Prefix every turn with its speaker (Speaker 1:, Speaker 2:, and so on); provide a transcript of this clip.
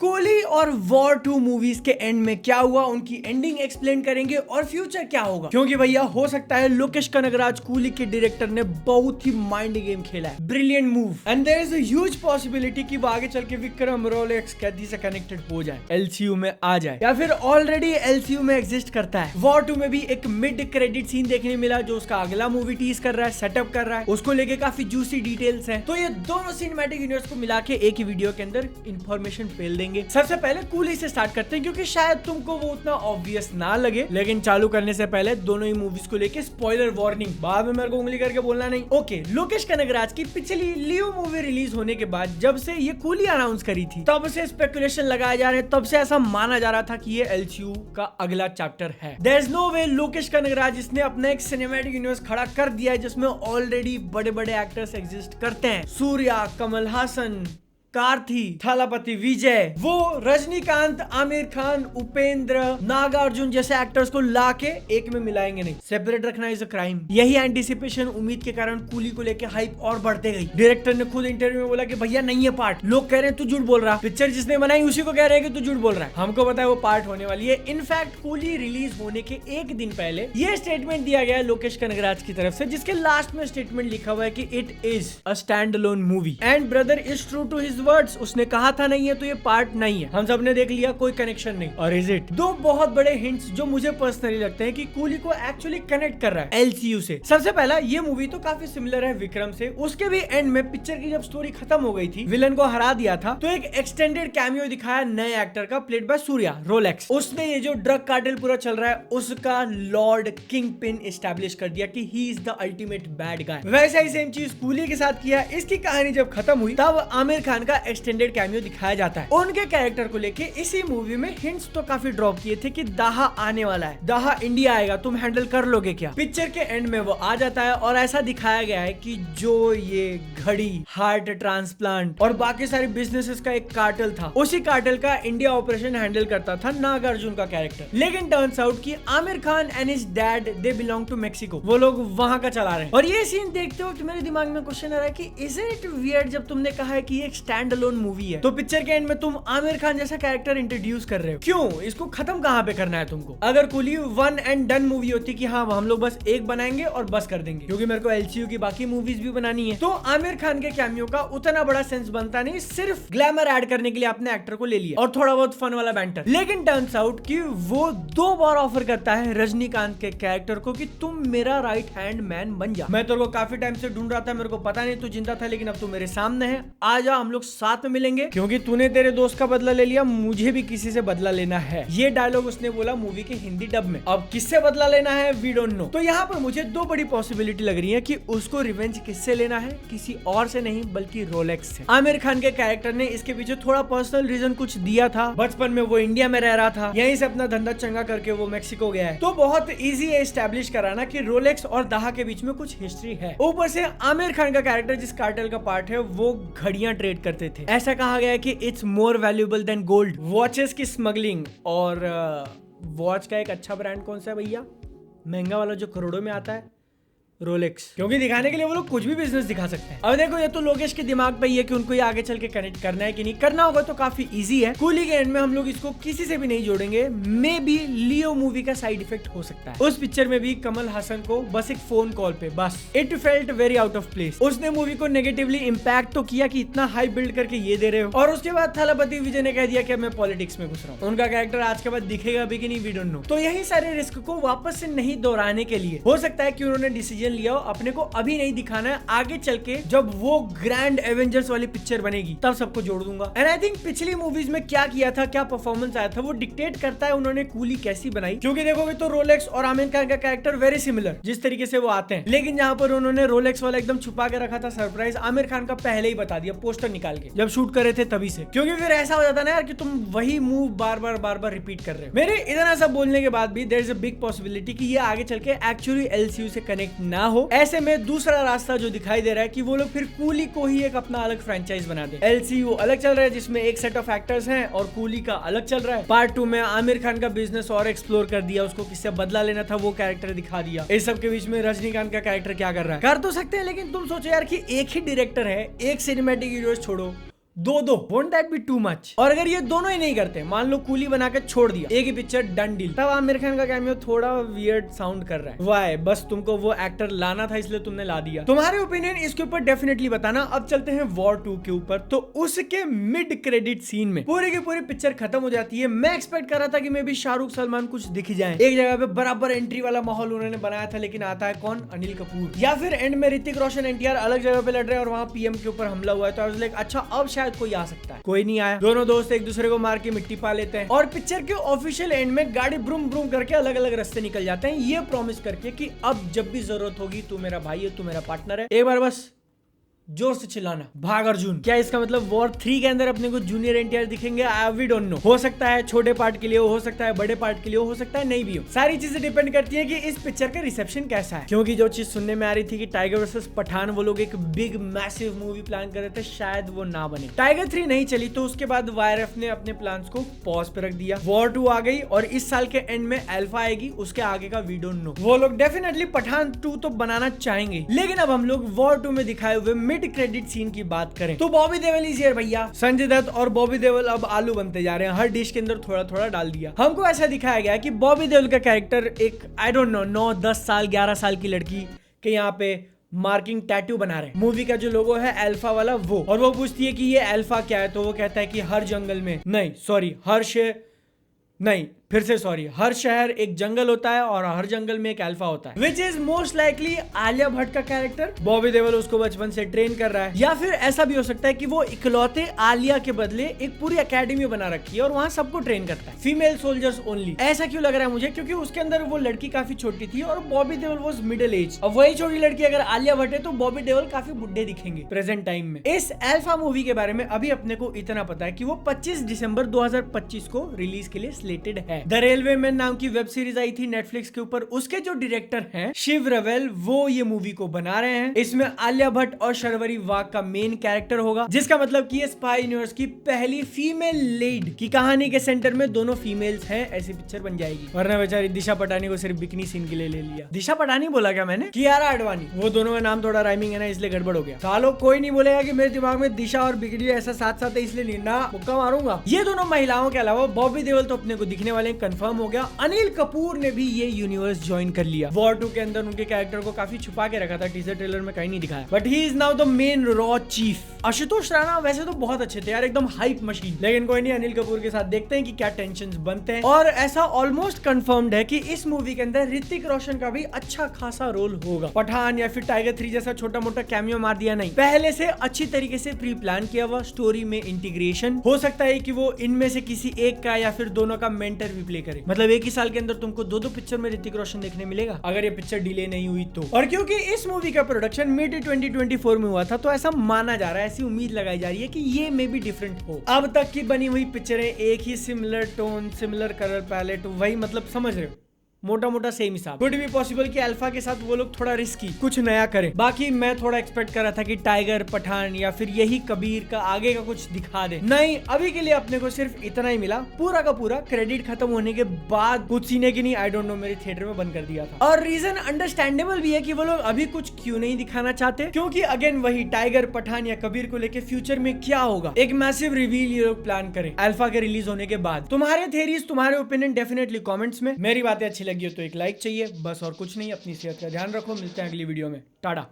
Speaker 1: Coolie और war 2 movies के and में क्या हुआ, उनकी एंडिंग एक्सप्लेन करेंगे और फ्यूचर क्या होगा। क्योंकि भैया हो सकता है लोकेश कनगराज कूली के डायरेक्टर ने बहुत ही माइंड गेम खेला है, brilliant move, and there is a huge possibility कि वो आगे चल के विक्रम रोलेक्स कैदी से कनेक्टेड हो जाए, एलसीयू में आ जाए या फिर ऑलरेडी एलसीयू में एग्जिस्ट करता है। वॉर 2 में भी एक मिड क्रेडिट सीन देखने मिला जो उसका अगला मूवी टीज कर रहा है, सेटअप कर रहा है, उसको लेके काफी जूसी डिटेल्स हैं। तो ये दोनों सिनेमैटिक यूनिवर्स को मिला के एक ही वीडियो के अंदर इंफॉर्मेशन फेल देंगे। सबसे पहले कूली से स्टार्ट करते हैं क्योंकि शायद तुमको वो उतना ऑब्वियस ना लगे, लेकिन चालू करने से पहले दोनों ही मूवीज को लेके स्पॉइलर वार्निंग, बाद में मेरे को उंगली करके बोलना नहीं। ओके, लोकेश कनगराज की पिछली लियो मूवी रिलीज होने के बाद जब से ये कूली अनाउंस करी थी तब से स्पेकुलेशन लगाए जा रहे हैं, तब से ऐसा माना जा रहा था कि ये एलसीयू का अगला चैप्टर है। देयर इज नो वे लोकेश कनगराज इसने अपना एक सिनेमैटिक यूनिवर्स खड़ा कर दिया है जिसमें ऑलरेडी बड़े बड़े एक्टर्स एग्जिस्ट करते हैं, सूर्या, कमल हासन, कार्थी, थालापति विजय, वो रजनीकांत, आमिर खान, उपेंद्र, नागार्जुन जैसे एक्टर्स को लाके एक में मिलाएंगे नहीं, सेपरेट रखना इज अ क्राइम। यही एंटिसिपेशन उम्मीद के कारण कूली को लेके हाइप और बढ़ते गई। डायरेक्टर ने खुद इंटरव्यू में बोला कि भैया नहीं है पार्ट, लोग कह रहे हैं तू झूठ बोल रहा, पिक्चर जिसने बनाई उसी को कह रहे हैं कि तू झूठ बोल रहा है, हमको पता है वो पार्ट होने वाली है। इनफैक्ट कूली रिलीज होने के एक दिन पहले ये स्टेटमेंट दिया गया है लोकेश कनगराज की तरफ से, जिसके लास्ट में स्टेटमेंट लिखा हुआ है कि it is a stand alone movie and brother is true to his words. उसने कहा था नहीं है तो ये पार्ट नहीं है, हम सब ने देख लिया, कोई कनेक्शन नहीं। और इज इट? दो बहुत बड़े हिंट्स जो मुझे पर्सनली लगते हैं कि कूली को एक्चुअली कनेक्ट कर रहा है एलसीयू से। सबसे पहला, ये मूवी तो काफी सिमिलर है विक्रम से, उसके भी एंड में पिक्चर की जब स्टोरी खत्म हो गई थी, विलन को हरा दिया था, तो एक एक्सटेंडेड कैमियो दिखाया नए एक्टर का प्लेड बाय सूर्या, रोलेक्स। उसने ये जो ड्रग कार्टेल पूरा चल रहा है उसका लॉर्ड किंग पिन एस्टैब्लिश कर दिया कि he is the ultimate bad guy. वैसा ही सेम चीज कूली के साथ किया। इसकी कहानी जब खत्म हुई तब आमिर खान का एक्सटेंडेड कैमियो दिखाया जाता है। उनके कैरेक्टर को लेके इसी मूवी में हिंट्स तो काफी ड्रॉप किए थे कि दाहा आने वाला है, दाहा इंडिया आएगा, तुम हैंडल कर लोगे क्या। पिक्चर के एंड में वो आ जाता है और ऐसा दिखाया गया है कि जो ये घड़ी, हार्ट ट्रांसप्लांट और बाकी सारे बिजनेसेस का एक कार्टेल था, उसी कार्टेल का इंडिया ऑपरेशन हैंडल करता था नागार्जुन का कैरेक्टर। लेकिन टर्न्स आउट कि Aamir Khan and his dad they belong to Mexico, वो लोग वहां का चला रहे हैं। और ये सीन देखते हो कि मेरे दिमाग में क्वेश्चन आ रहा है कि इज इट वियर्ड जब तुमने कहा है कि ये एक स्टैंड अलोन मूवी है तो पिक्चर के एंड में तुम आमिर खान जैसा कैरेक्टर इंट्रोड्यूस कर रहे हो, क्यों? इसको खत्म कहां पे करना है तुमको? अगर coolie one and done movie होती कि हाँ हम लोग बस एक बनाएंगे और बस कर देंगे, क्योंकि मेरे को एलसीयू की बाकी मूवीज भी बनानी है, तो आमिर खान के कैमियो का उतना बड़ा सेंस बनता नहीं, सिर्फ ग्लैमर ऐड करने के लिए आपने एक्टर को ले लिया और थोड़ा बहुत फन वाला बैंटर। लेकिन टर्न्स आउट कि वो 2 बार ऑफर करता है रजनीकांत के कैरेक्टर को कि तुम मेरा राइट हैंड मैन बन जा। मैं तेरे को काफी टाइम से ढूंढ रहा था, मेरे को पता नहीं तू जिंदा था, लेकिन अब तू मेरे सामने है, आ जा, हम लोग साथ में मिलेंगे, क्योंकि तूने तेरे दोस्त का बदला ले लिया, मुझे भी किसी से बदला लेना है। ये डायलॉग उसने बोला मूवी के हिंदी डब में। अब किससे बदला लेना है वी डोंट नो। तो यहाँ पर मुझे 2 बड़ी पॉसिबिलिटी लग रही है कि उसको रिवेंज किससे लेना है, किसी और से नहीं बल्कि रोलेक्स से। आमिर खान के कैरेक्टर ने इसके पीछे थोड़ा पर्सनल रीजन कुछ दिया था, बचपन में वो इंडिया में रह रहा था, यहीं से अपना धंधा चंगा करके वो मेक्सिको गया है, तो बहुत इजी है एस्टैब्लिश कराना कि रोलेक्स और दाहा के बीच में कुछ हिस्ट्री है। ऊपर से आमिर खान का कैरेक्टर जिस कार्टेल का पार्ट है वो घड़ियां ट्रेड करते थे, ऐसा कहा गया है कि it's more valuable then gold. Watches की स्मगलिंग, और वॉच का एक अच्छा ब्रांड कौन सा है भैया, महंगा वाला जो करोड़ों में आता है, रोलेक्स। क्योंकि दिखाने के लिए वो लोग कुछ भी बिजनेस दिखा सकते हैं। अब देखो ये तो लोकेश के दिमाग पे ही है कि उनको ये आगे चल के कनेक्ट करना है कि नहीं करना होगा, तो काफी इजी है। कूली के एंड में हम लोग इसको किसी से भी नहीं जोड़ेंगे, मे बी लियो मूवी का साइड इफेक्ट हो सकता है। उस पिक्चर में भी कमल हासन को बस एक फोन कॉल पे, बस it felt very out of place. उसने मूवी को नेगेटिवली इम्पैक्ट तो किया कि इतना हाई बिल्ड करके ये दे रहे हो, और उसके बाद थालापति विजय ने कह दिया कि मैं पॉलिटिक्स में घुस रहा हूँ। उनका कैरेक्टर आज के बाद दिखेगा भी कि नहीं वी डोंट नो। तो यही सारे रिस्क को वापस से नहीं दोहराने के लिए हो सकता है कि उन्होंने डिसीजन लिया हो अपने को अभी नहीं दिखाना है, आगे चल के जब वो ग्रैंड एवेंजर्स वाली पिक्चर बनेगी तब सबको जोड़ दूंगा। एंड आई थिंक पिछली मूवीज में क्या किया था, क्या परफॉर्मेंस आया था, वो डिक्टेट करता है उन्होंने कूली कैसी बनाई। क्योंकि देखोगे तो रोलेक्स और आमिर खान का कैरेक्टर वेरी सिमिलर जिस तरीके से वो आते हैं, लेकिन जहां पर उन्होंने रोलेक्स वाला एकदम छुपा के रखा था सरप्राइज, आमिर खान का पहले ही बता दिया पोस्टर निकाल के जब शूट कर रहे थे तभी से। क्योंकि फिर ऐसा हो जाता ना यार कि तुम वही मूव बार बार रिपीट कर रहे हो। मेरे इतना सब बोलने के बाद भी there is a big possibility कि ये आगे चल के एक्चुअली एलसीयू से कनेक्ट ना हो। ऐसे में दूसरा रास्ता जो दिखाई दे रहा है कि वो लोग फिर कूली को ही एक अपना अलग फ्रेंचाइज बना दे। एलसीयू अलग चल रहा है जिसमें एक सेट ऑफ एक्टर्स हैं और कूली का अलग चल रहा है। पार्ट 2 में आमिर खान का बिजनेस और एक्सप्लोर कर दिया, उसको किससे बदला लेना था वो कैरेक्टर दिखा दिया। इस सब के बीच में रजनीकांत का कैरेक्टर क्या कर रहा है, कर तो सकते हैं, लेकिन तुम सोचो यार कि एक ही डायरेक्टर है, एक सिनेमैटिक यूनिवर्स छोड़ो दो won't that be too much? और अगर ये दोनों ही नहीं करते, मान लो कूली बनाकर छोड़ दिया, एक ही पिक्चर डन डील, तब आमिर खान का कैमियो थोड़ा वियर्ड साउंड कर रहा है। वाह, बस तुमको वो एक्टर लाना था इसलिए तुमने ला दिया। तुम्हारे ओपिनियन इसके ऊपर डेफिनेटली बताना। अब चलते हैं वॉर 2 के ऊपर। तो उसके मिड क्रेडिट सीन में पूरी की पूरी पिक्चर खत्म हो जाती है। मैं एक्सपेक्ट कर रहा था कि मे भी शाहरुख सलमान कुछ दिख जाए, एक जगह पे बराबर एंट्री वाला माहौल उन्होंने बनाया था, लेकिन आता है कौन? अनिल कपूर। या फिर एंड में ऋतिक रोशन एनटीआर अलग जगह पे लड़ रहे हैं और वहां पीएम के ऊपर हमला हुआ है, तो आई वाज लाइक अच्छा अब शायद कोई आ सकता है। कोई नहीं आया। दोनों दोस्त एक दूसरे को मार के मिट्टी पा लेते हैं और पिक्चर के ऑफिशियल एंड में गाड़ी ब्रूम ब्रूम करके अलग अलग रास्ते निकल जाते हैं, ये प्रॉमिस करके कि अब जब भी जरूरत होगी तू मेरा भाई है, तू मेरा पार्टनर है, एक बार बस जोर से चिल्लाना, भाग अर्जुन। क्या इसका मतलब वॉर 3 के अंदर अपने को जूनियर एनटीआर दिखेंगे? We don't know. हो सकता है छोटे पार्ट के लिए हो सकता है बड़े पार्ट के लिए हो सकता है नहीं भी हो। सारी चीजें डिपेंड करती है कि इस पिक्चर का रिसेप्शन कैसा है। क्योंकि जो चीज सुनने में आ रही थी कि टाइगर वर्सेस पठान वो लोग एक बिग मैसिव मूवी प्लान कर रहे थे, शायद वो ना बने। टाइगर 3 नहीं चली तो उसके बाद वायरएफ ने अपने प्लान्स को पॉज पे रख दिया। वॉर 2 आ गई और इस साल के एंड में अल्फा आएगी, उसके आगे का वी डोंट नो। वो लोग डेफिनेटली पठान 2 तो बनाना चाहेंगे, लेकिन अब हम लोग वॉर 2 में दिखाए हुए मिड क्रेडिट सीन की बात करें तो बॉबी देओल इज हियर भैया। संजय दत्त और बॉबी देओल अब आलू बनते जा रहे हैं, हर डिश के अंदर थोड़ा थोड़ा डाल दिया। हमको ऐसा दिखाया गया कि बॉबी देओल का कैरेक्टर एक आई डोंट नो 9, 10 साल 11 साल की लड़की के यहाँ पे मार्किंग टैटू बना रहे हैं। मूवी का जो लोगो है अल्फा वाला वो, और वो पूछती है कि ये अल्फा क्या है, तो वो कहता है कि हर जंगल में नहीं, सॉरी हर शहर एक जंगल होता है और हर जंगल में एक अल्फा होता है, which is most likely Alia Bhatt का कैरेक्टर। बॉबी देओल उसको बचपन से ट्रेन कर रहा है, या फिर ऐसा भी हो सकता है कि वो इकलौते आलिया के बदले एक पूरी एकेडमी बना रखी है और वहां सबको ट्रेन करता है, फीमेल सोल्जर्स ओनली। ऐसा क्यों लग रहा है मुझे? क्योंकि उसके अंदर वो लड़की काफी छोटी थी और Bobby Deol was middle age. अब वही छोटी लड़की अगर आलिया भट्ट है तो बॉबी देओल काफी बुढ़े दिखेंगे प्रेजेंट टाइम में। इस अल्फा मूवी के बारे में अभी अपने को इतना पता है कि वो 25 दिसंबर 2025 को रिलीज के लिए स्लेटेड है। द रेलवे मैन नाम की वेब सीरीज आई थी नेटफ्लिक्स के ऊपर, उसके जो डायरेक्टर हैं शिव रवेल, वो ये मूवी को बना रहे हैं। इसमें आलिया भट्ट और शर्वरी वाघ का मेन कैरेक्टर होगा, जिसका मतलब कि ये स्पाई यूनिवर्स की पहली फीमेल लीड की कहानी के सेंटर में दोनों फीमेल्स हैं, ऐसी पिक्चर बन जाएगी। वरना बेचारी दिशा पटानी को सिर्फ बिकनी सीन के लिए ले लिया। दिशा पटानी बोला क्या मैंने? कियारा आडवाणी, वो दोनों का नाम थोड़ा राइमिंग है ना, इसलिए गड़बड़ हो गया। सालों कोई नहीं बोलेगा कि मेरे दिमाग में दिशा और बिकनी ऐसा साथ साथ है इसलिए नहीं ना, मुक्का मारूंगा। ये दोनों महिलाओं के अलावा बॉबी देओल तो अपने को दिखने वाले कंफर्म हो गया। अनिल कपूर ने भी ये यूनिवर्स ज्वाइन कर लिया। वॉर 2 के अंदर उनके कैरेक्टर को काफी छुपा के रखा था, टीजर ट्रेलर में कहीं नहीं दिखाया, but he is now the main raw chief. Ashutosh Rana वैसे तो बहुत अच्छे थे यार, एकदम हाइप मशीन, लेकिन कोई नहीं, अनिल कपूर के साथ देखते हैं कि क्या टेंशंस बनते हैं। और ऐसा ऑलमोस्ट कंफर्म्ड है कि इस मूवी के अंदर ऋतिक रोशन का भी अच्छा खासा रोल होगा। पठान या फिर टाइगर 3 जैसा छोटा मोटा कैमियो मार दिया नहीं, पहले से अच्छी तरीके से प्री प्लान किया हुआ स्टोरी में इंटीग्रेशन। हो सकता है कि वो इनमें से किसी एक का या फिर दोनों का मेंटर भी प्ले करे, मतलब एक ही साल के अंदर तुमको दो पिक्चर में ऋतिक रोशन देखने मिलेगा अगर ये पिक्चर डिले नहीं हुई तो। और क्योंकि इस मूवी का प्रोडक्शन मिड 2024 में हुआ था, तो ऐसा माना जा रहा है, ऐसी उम्मीद लगाई जा रही है कि ये मे भी डिफरेंट हो। अब तक की बनी हुई पिक्चरें एक ही similar tone, similar colour palette, वही मतलब समझ रहे हो, मोटा मोटा सेम हिसाब। कुड भी पॉसिबल कि अल्फा के साथ वो लोग थोड़ा रिस्की कुछ नया करें। बाकी मैं थोड़ा एक्सपेक्ट कर रहा था कि टाइगर, पठान या फिर यही कबीर का आगे का कुछ दिखा दे। नहीं, अभी के लिए अपने को सिर्फ इतना ही मिला। पूरा का पूरा क्रेडिट खत्म होने के बाद कुछ सीने की नहीं, आई डोंट नो, मेरे थिएटर में बंद कर दिया था। और रीजन अंडरस्टैंडेबल भी है कि वो लोग अभी कुछ क्यों नहीं दिखाना चाहते, क्योंकि अगेन वही टाइगर, पठान या कबीर को लेके फ्यूचर में क्या होगा, एक मैसिव रिवील ये लोग प्लान करें अल्फा के रिलीज होने के बाद। तुम्हारे थियरीज, तुम्हारे ओपिनियन डेफिनेटली कमेंट्स में। मेरी बातें अच्छी लगी हो तो एक लाइक चाहिए, बस और कुछ नहीं। अपनी सेहत का ध्यान रखो, मिलते हैं अगली वीडियो में, टाटा।